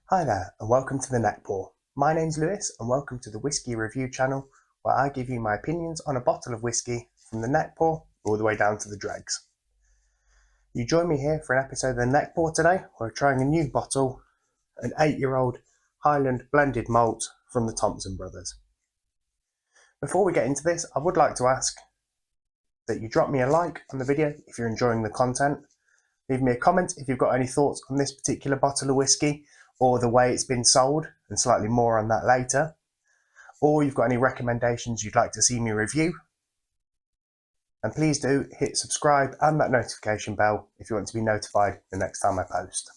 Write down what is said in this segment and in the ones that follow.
Hi there, and welcome to the Neckpour. My name's Lewis, and welcome to the Whisky Review channel, where I give you my opinions on a bottle of whisky from the Neckpour all the way down to the dregs. You join me here for an episode of the Neckpour today, where we're trying a new bottle, an 8-year-old Highland blended malt from the Thompson brothers. Before we get into this, I would like to ask that you drop me a like on the video if you're enjoying the content. Leave me a comment if you've got any thoughts on this particular bottle of whisky or the way it's been sold, and slightly more on that later. Or you've got any recommendations you'd like to see me review. And please do hit subscribe and that notification bell if you want to be notified the next time I post.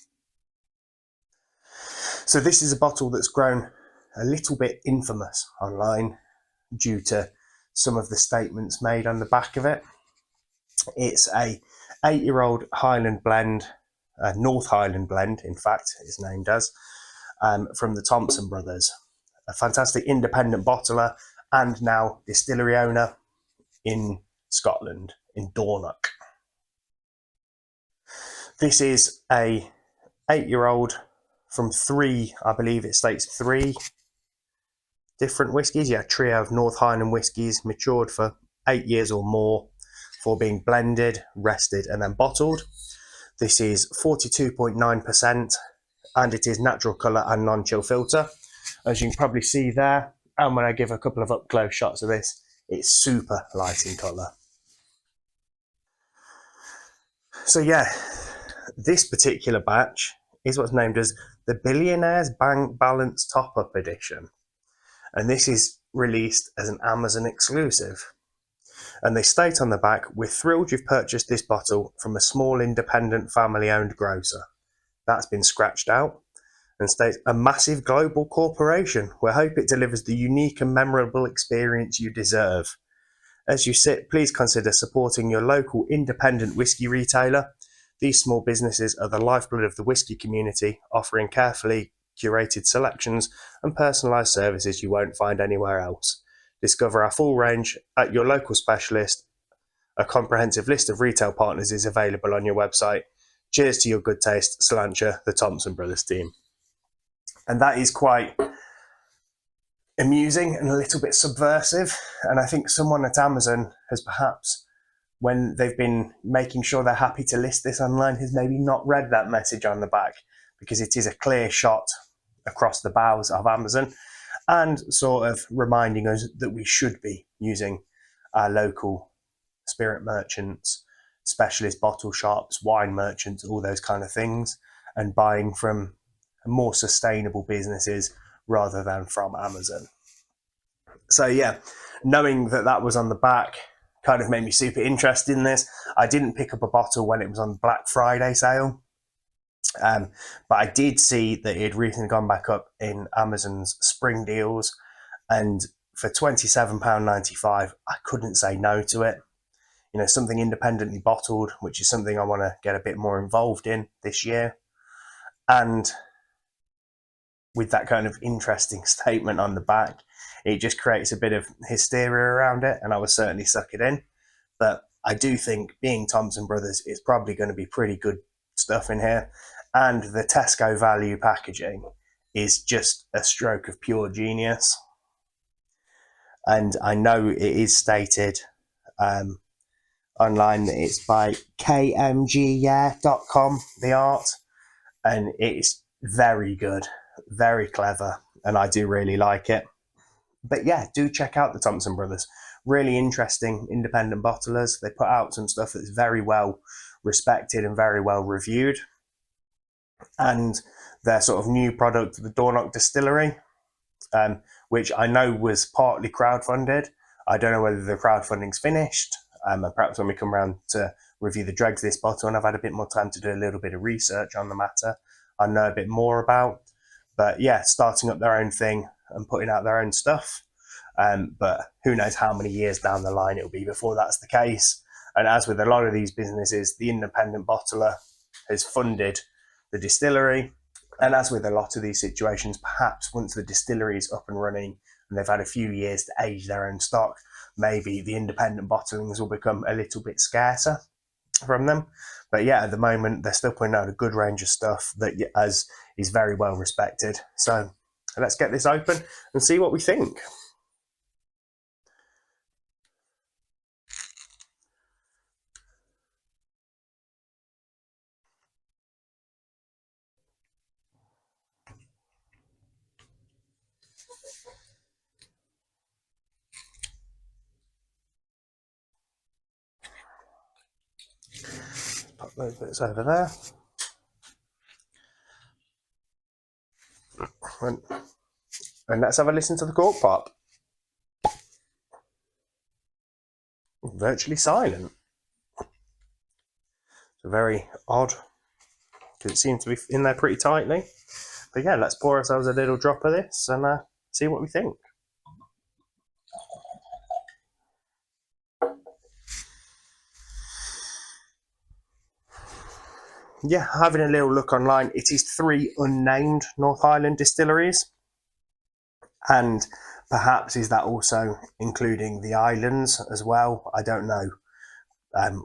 So this is a bottle that's grown a little bit infamous online due to some of the statements made on the back of it. It's a 8-year-old Highland blend, North Highland blend, in fact, it's named as, from the Thompson brothers. A fantastic independent bottler and now distillery owner in Scotland, in Dornoch. This is a 8-year-old from three, I believe it states 3 different whiskies. Yeah, a trio of North Highland whiskies matured for 8 years or more for being blended, rested and then bottled. This is 42.9% and it is natural colour and non-chill filter. As you can probably see there, and when I give a couple of up-close shots of this, it's super light in colour. So yeah, this particular batch is what's named as the Billionaire's Bank Balance Top-Up Edition. And this is released as an Amazon exclusive. And they state on the back, "We're thrilled you've purchased this bottle from a small independent family-owned grocer." That's been scratched out and states, "A massive global corporation. We hope it delivers the unique and memorable experience you deserve. As you sit, please consider supporting your local independent whisky retailer. These small businesses are the lifeblood of the whisky community, offering carefully curated selections and personalised services you won't find anywhere else. Discover our full range at your local specialist. A comprehensive list of retail partners is available on your website. Cheers to your good taste, Slancher, the Thompson brothers team." And that is quite amusing and a little bit subversive. And I think someone at Amazon has perhaps, when they've been making sure they're happy to list this online, has maybe not read that message on the back, because it is a clear shot across the bows of Amazon and sort of reminding us that we should be using our local spirit merchants, specialist bottle shops, wine merchants, all those kind of things, and buying from more sustainable businesses rather than from Amazon. So yeah, knowing that that was on the back kind of made me super interested in this. I didn't pick up a bottle when it was on Black Friday sale, but I did see that it had recently gone back up in Amazon's spring deals, and for £27.95, I couldn't say no to it. You know, something independently bottled, which is something I want to get a bit more involved in this year. And with that kind of interesting statement on the back, it just creates a bit of hysteria around it, and I was certainly suck it in. But I do think, being Thompson brothers, it's probably going to be pretty good stuff in here. And the Tesco value packaging is just a stroke of pure genius. And I know it is stated online that it's by kmgyeah.com, the art, and it's very good, very clever, and I do really like it. But yeah, do check out the Thompson brothers. Really interesting independent bottlers. They put out some stuff that's very well respected and very well reviewed. And their sort of new product, the Dornoch Distillery, which I know was partly crowdfunded. I don't know whether the crowdfunding's finished. And perhaps when we come around to review the dregs of this bottle and I've had a bit more time to do a little bit of research on the matter, I know a bit more about. But yeah, starting up their own thing and putting out their own stuff. But who knows how many years down the line it'll be before that's the case. And as with a lot of these businesses, the independent bottler has funded the distillery. And as with a lot of these situations, perhaps once the distillery is up and running and they've had a few years to age their own stock, maybe the independent bottlings will become a little bit scarcer. from them. But yeah, at the moment they're still putting out a good range of stuff that as is very well respected. So let's get this open and see what we think. Pop those bits over there. And let's have a listen to the cork pop. Virtually silent. So very odd, because it seems to be in there pretty tightly. But yeah, let's pour ourselves a little drop of this and see what we think. Yeah, having a little look online, it is 3 unnamed North Highland distilleries. And perhaps is that also including the islands as well? I don't know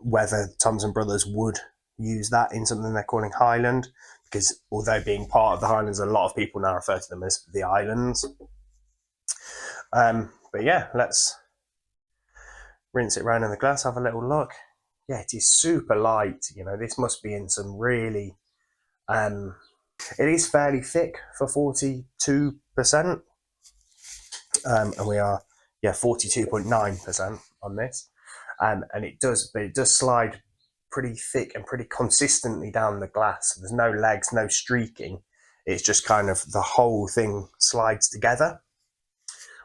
whether Thompson Brothers would use that in something they're calling Highland, because although being part of the Highlands, a lot of people now refer to them as the islands. But yeah, let's rinse it around in the glass, have a little look. Yeah, it is super light. You know, this must be in some really. It is fairly thick for 42%, and we are 42.9% on this, and it does slide pretty thick and pretty consistently down the glass. There's no legs, no streaking. It's just kind of the whole thing slides together,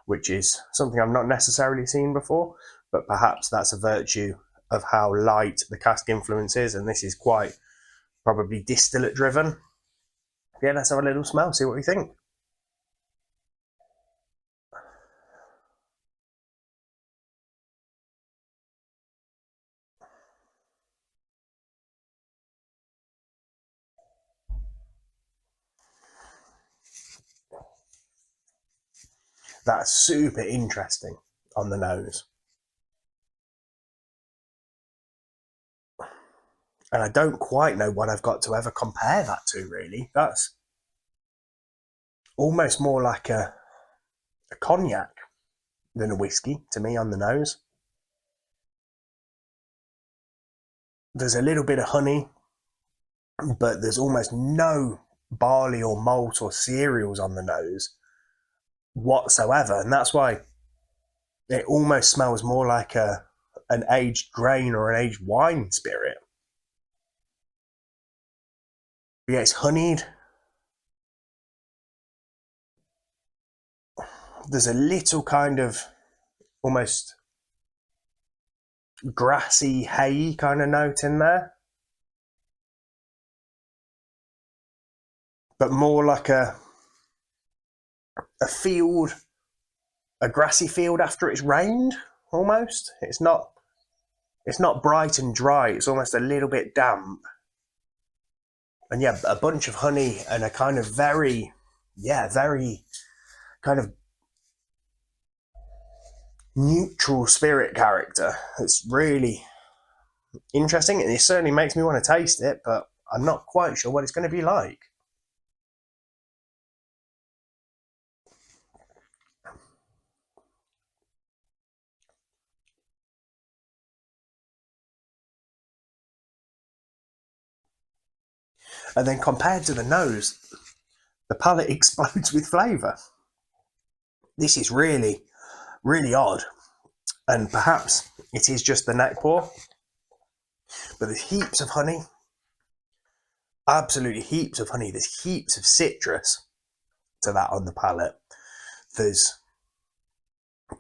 which is something I've not necessarily seen before, but perhaps that's a virtue of how light the cask influence is, and this is quite probably distillate driven. Yeah, let's have a little smell, see what we think. That's super interesting on the nose. And I don't quite know what I've got to ever compare that to, really. That's almost more like a cognac than a whiskey to me on the nose. There's a little bit of honey, but there's almost no barley or malt or cereals on the nose whatsoever. And that's why it almost smells more like an aged grain or an aged wine spirit. But yeah, it's honeyed. There's a little kind of almost grassy, hay kind of note in there, but more like a field, a grassy field after it's rained. Almost, it's not bright and dry. It's almost a little bit damp, and yeah, a bunch of honey and a kind of very kind of neutral spirit character. It's really interesting, and it certainly makes me want to taste it, but I'm not quite sure what it's going to be like. And then compared to the nose, the palate explodes with flavour. This is really, really odd, and perhaps it is just the Neckpour, but there's heaps of honey, absolutely heaps of honey. There's heaps of citrus to that on the palate. There's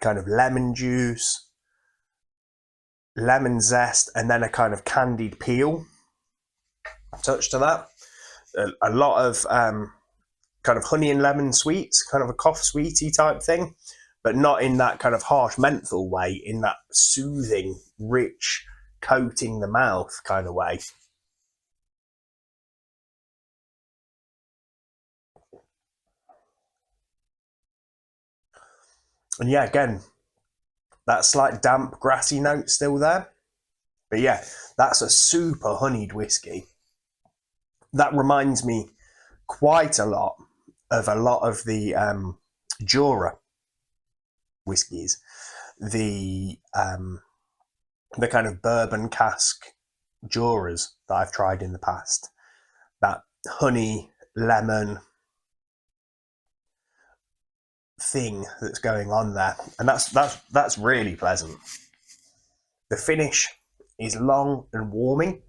kind of lemon juice, lemon zest, and then a kind of candied peel touch to that. A lot of kind of honey and lemon sweets, kind of a cough sweetie type thing, but not in that kind of harsh menthol way, in that soothing, rich, coating the mouth kind of way. And yeah, again, that slight damp, grassy note still there. But yeah, that's a super honeyed whiskey. That reminds me quite a lot of the Jura whiskies, the kind of bourbon cask Juras that I've tried in the past. That honey lemon thing that's going on there, and that's really pleasant. The finish is long and warming,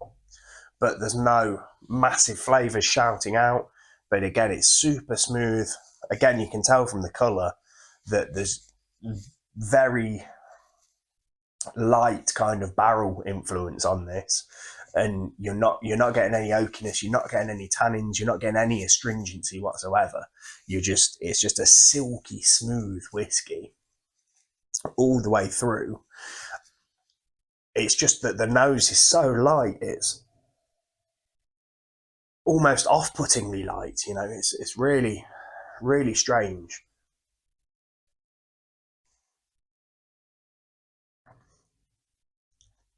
but there's no massive flavours shouting out. But again, it's super smooth. Again, you can tell from the colour that there's very light kind of barrel influence on this, and you're not getting any oakiness, you're not getting any tannins, you're not getting any astringency whatsoever. It's just a silky smooth whiskey all the way through. It's just that the nose is so light, it's almost off-puttingly light. It's really, really strange.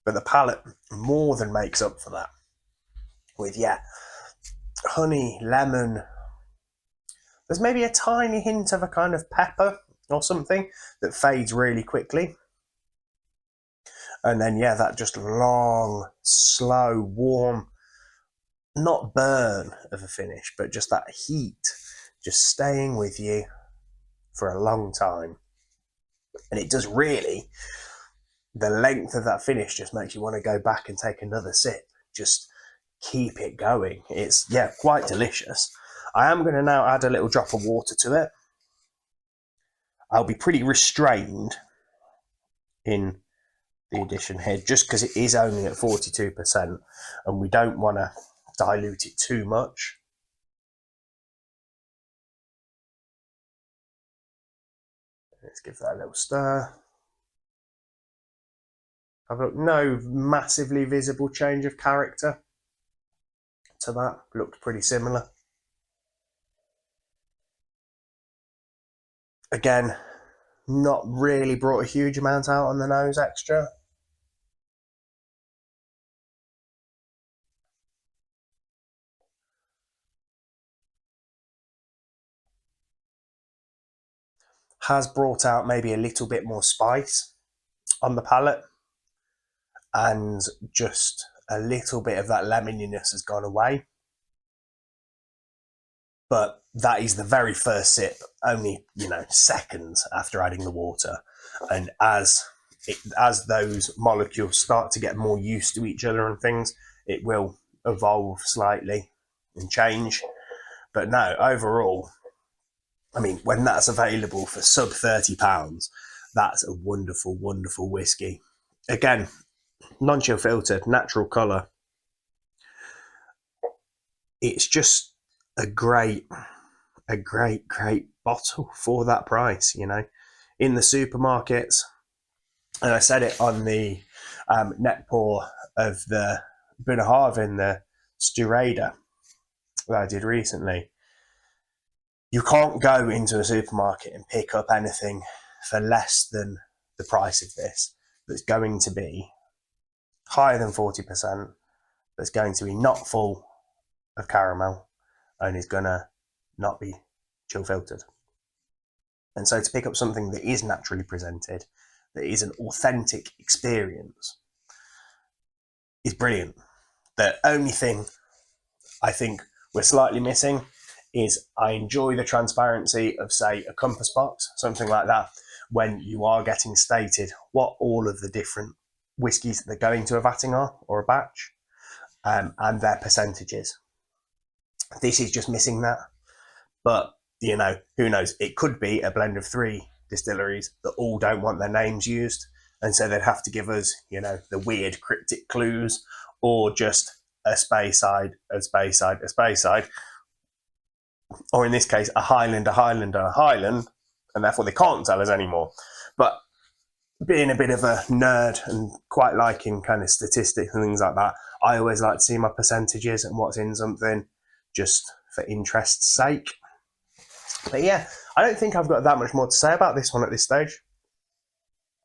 But the palate more than makes up for that. With honey, lemon. There's maybe a tiny hint of a kind of pepper or something that fades really quickly. And then that just long, slow, warm, not burn of a finish, but just that heat just staying with you for a long time. And it does really, the length of that finish just makes you want to go back and take another sip. Just keep it going. It's, quite delicious. I am going to now add a little drop of water to it. I'll be pretty restrained in the addition here, just because it is only at 42%, and we don't want to dilute it too much. Let's give that a little stir. I've got no massively visible change of character to that. Looked pretty similar. Again, not really brought a huge amount out on the nose extra. Has brought out maybe a little bit more spice on the palate, and just a little bit of that lemoniness has gone away. But that is the very first sip, only seconds after adding the water, and as those molecules start to get more used to each other and things, it will evolve slightly and change. But no, overall, I mean, when that's available for sub £30, that's a wonderful, wonderful whiskey. Again, non-chill filtered, natural colour. It's just a great bottle for that price, in the supermarkets. And I said it on the Neckpour of the Bunnahabhain, the Styrader that I did recently. You can't go into a supermarket and pick up anything for less than the price of this that's going to be higher than 40%, that's going to be not full of caramel, and is going to not be chill filtered. And so to pick up something that is naturally presented, that is an authentic experience, is brilliant. The only thing I think we're slightly missing is I enjoy the transparency of, say, a compass box, something like that, when you are getting stated what all of the different whiskies that they're going to a vatting are, or a batch, and their percentages. This is just missing that. But, who knows? It could be a blend of 3 distilleries that all don't want their names used, and so they'd have to give us, the weird cryptic clues, or just a Speyside, a Speyside, a Speyside, or in this case, a Highland, a Highland, and a Highland, and therefore they can't tell us anymore. But being a bit of a nerd and quite liking kind of statistics and things like that, I always like to see my percentages and what's in something, just for interest's sake. But I don't think I've got that much more to say about this one at this stage.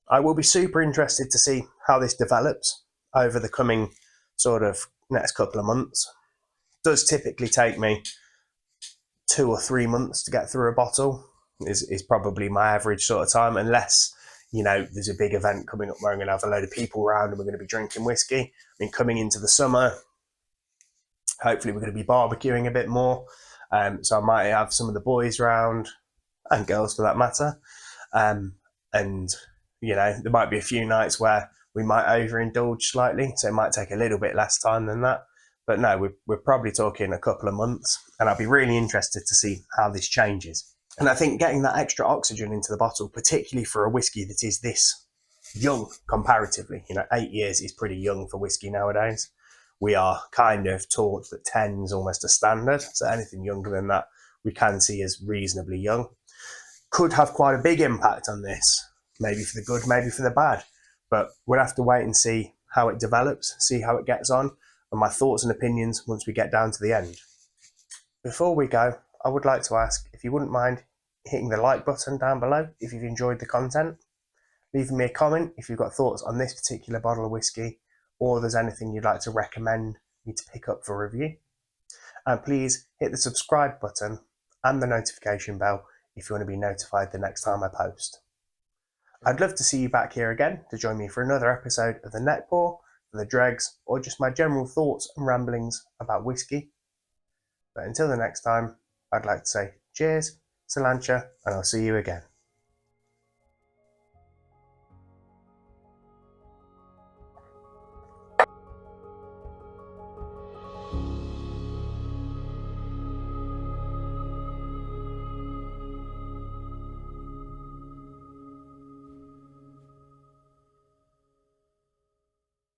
I will be super interested to see how this develops over the coming sort of next couple of months. It does typically take me 2 or 3 months to get through a bottle is probably my average sort of time, unless, you know, there's a big event coming up where I'm going to have a load of people around and we're going to be drinking whiskey. I mean, coming into the summer, hopefully we're going to be barbecuing a bit more. So I might have some of the boys round, and girls for that matter. And, you know, there might be a few nights where we might overindulge slightly, so it might take a little bit less time than that. But no, we're probably talking a couple of months, and I'll be really interested to see how this changes. And I think getting that extra oxygen into the bottle, particularly for a whiskey that is this young comparatively, you know, 8 years is pretty young for whiskey nowadays. We are kind of taught that 10 is almost a standard, so anything younger than that we can see as reasonably young. Could have quite a big impact on this, maybe for the good, maybe for the bad, but we'll have to wait and see how it develops, see how it gets on, and my thoughts and opinions once we get down to the end. Before we go, I would like to ask if you wouldn't mind hitting the like button down below if you've enjoyed the content, leaving me a comment if you've got thoughts on this particular bottle of whiskey, or there's anything you'd like to recommend me to pick up for review. And please hit the subscribe button and the notification bell if you want to be notified the next time I post. I'd love to see you back here again to join me for another episode of the Neckpour, for the dregs, or just my general thoughts and ramblings about whiskey. But until the next time, I'd like to say cheers, Salancha, and I'll see you again.